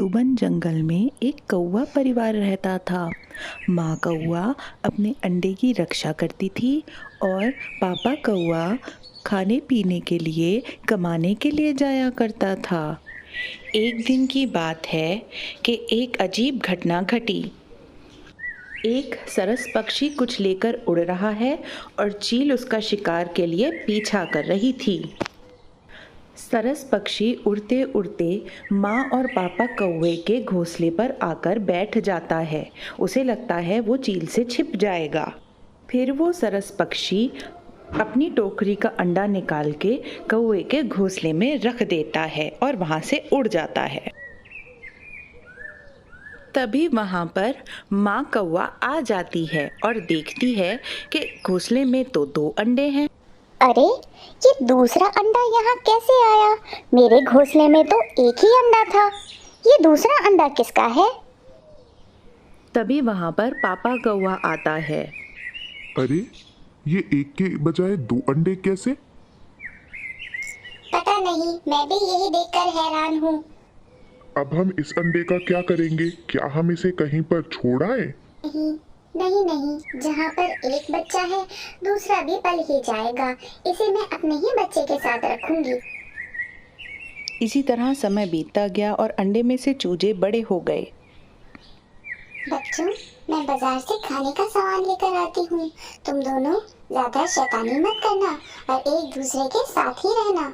मधुबन जंगल में एक कौवा परिवार रहता था। माँ कौवा अपने अंडे की रक्षा करती थी और पापा कौवा खाने पीने के लिए कमाने के लिए जाया करता था। एक दिन की बात है कि एक अजीब घटना घटी। एक सरस पक्षी कुछ लेकर उड़ रहा है और चील उसका शिकार के लिए पीछा कर रही थी। सरस पक्षी उड़ते उड़ते माँ और पापा कौवे के घोंसले पर आकर बैठ जाता है। उसे लगता है वो चील से छिप जाएगा। फिर वो सरस पक्षी अपनी टोकरी का अंडा निकाल के कौवे के घोंसले में रख देता है और वहाँ से उड़ जाता है। तभी वहाँ पर माँ कौवा आ जाती है और देखती है कि घोंसले में तो 2 अंडे हैं। अरे, ये दूसरा अंडा यहाँ कैसे आया? मेरे घोंसले में तो एक ही अंडा था। ये दूसरा अंडा किसका है? तभी वहाँ पर पापा कौवा आता है। अरे, ये एक के बजाय 2 अंडे कैसे? पता नहीं, मैं भी यही देखकर हैरान हूँ। अब हम इस अंडे का क्या करेंगे? क्या हम इसे कहीं पर छोड़ आए? नहीं, जहाँ पर एक बच्चा है, दूसरा भी पल ही जाएगा। इसे मैं अपने ही बच्चे के साथ रखूंगी। इसी तरह समय बीतता गया और अंडे में से चूजे बड़े हो गए। बच्चों, मैं बाजार से खाने का सामान लेकर आती हूँ। तुम दोनों ज्यादा शैतानी मत करना और एक दूसरे के साथ ही रहना।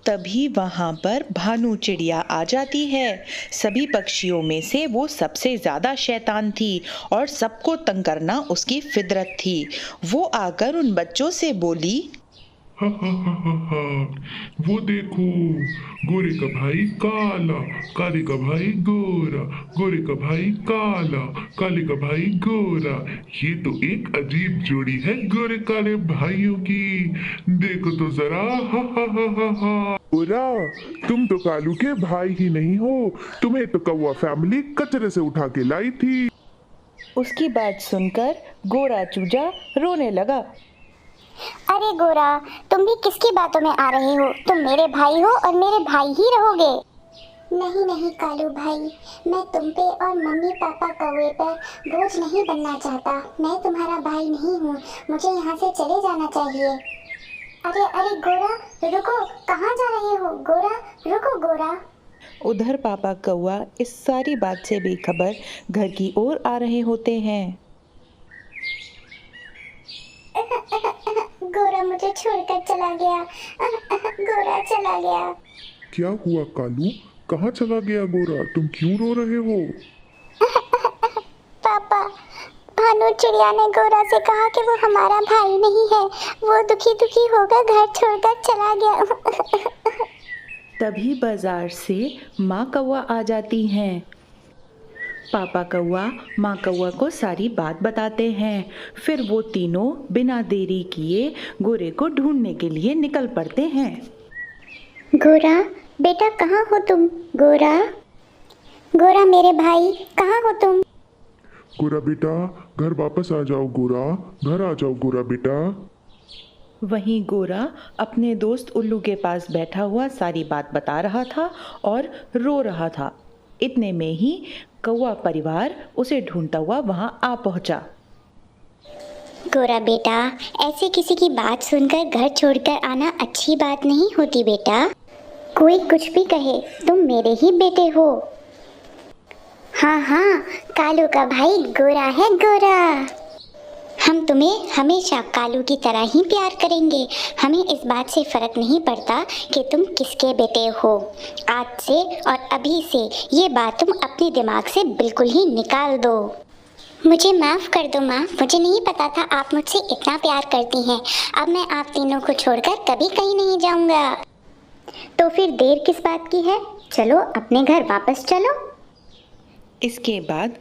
तभी वहाँ पर भानु चिड़िया आ जाती है। सभी पक्षियों में से वो सबसे ज़्यादा शैतान थी और सबको तंग करना उसकी फितरत थी। वो आकर उन बच्चों से बोली, हा हा हा हा हा, वो देखो, गोरे का भाई काला, काले का भाई गोरा, गोरे का भाई काला, काले का भाई गोरा। ये तो एक अजीब जोड़ी है गोरे काले भाइयों की। देखो तो जरा, हा हा हा हा हा। गोरा, तुम तो कालू के भाई ही नहीं हो। तुम्हें तो कौवा फैमिली कचरे से उठा के लाई थी। उसकी बात सुनकर गोरा चूजा रोने लगा। अरे गोरा, तुम भी किसकी बातों में आ रहे हो? तुम मेरे भाई हो और मेरे भाई ही रहोगे। नहीं कालू भाई, मैं तुम पे और मम्मी पापा कौवे पर बोझ नहीं बनना चाहता। मैं तुम्हारा भाई नहीं हूँ। मुझे यहाँ से चले जाना चाहिए। अरे गोरा, रुको, कहाँ जा रहे हो? गोरा, रुको गोरा। उधर पापा कौवा इस सारी बात से बेखबर घर की ओर आ रहे होते हैं। गोरा मुझे छोड़कर चला गया। गोरा चला गया। क्या हुआ कालू? कहाँ चला गया गोरा? तुम क्यों रो रहे हो? पापा, भानु चिड़िया ने गोरा से कहा कि वो हमारा भाई नहीं है। वो दुखी होकर घर छोड़कर चला गया। तभी बाजार से माँ कौवा आ जाती हैं। पापा कौवा माँ कौवा को सारी बात बताते हैं। फिर वो तीनों बिना देरी किए गोरे को ढूंढने के लिए निकल पड़ते हैं। गोरा बेटा, कहाँ हो तुम? गोरा मेरे भाई, कहाँ हो तुम? गोरा बेटा, घर वापस आ जाओ। गोरा, घर आ जाओ गोरा बेटा। वहीं गोरा अपने दोस्त उल्लू के पास बैठा हुआ सारी बात बता रहा था और रो रहा था। इतने में ही कौवा परिवार उसे ढूंढता हुआ वहां आ पहुंचा। गोरा बेटा, ऐसे किसी की बात सुनकर घर छोड़कर आना अच्छी बात नहीं होती बेटा। कोई कुछ भी कहे, तुम मेरे ही बेटे हो। हाँ, कालू का भाई गोरा है गोरा। हम तुम्हें हमेशा कालू की तरह ही प्यार करेंगे। हमें इस बात से फर्क नहीं पड़ता कि तुम किसके बेटे हो। आज से और अभी से ये बात तुम अपने दिमाग से बिल्कुल ही निकाल दो। मुझे माफ़ कर दो माँ, मुझे नहीं पता था आप मुझसे इतना प्यार करती हैं। अब मैं आप तीनों को छोड़कर कभी कहीं नहीं जाऊँगा। तो फिर देर किस बात की है? चलो अपने घर वापस चलो। इसके बाद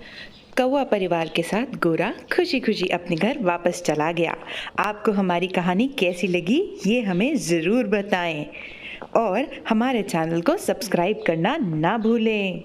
कौवा परिवार के साथ गोरा खुशी खुशी अपने घर वापस चला गया। आपको हमारी कहानी कैसी लगी ये हमें ज़रूर बताएं और हमारे चैनल को सब्सक्राइब करना ना भूलें।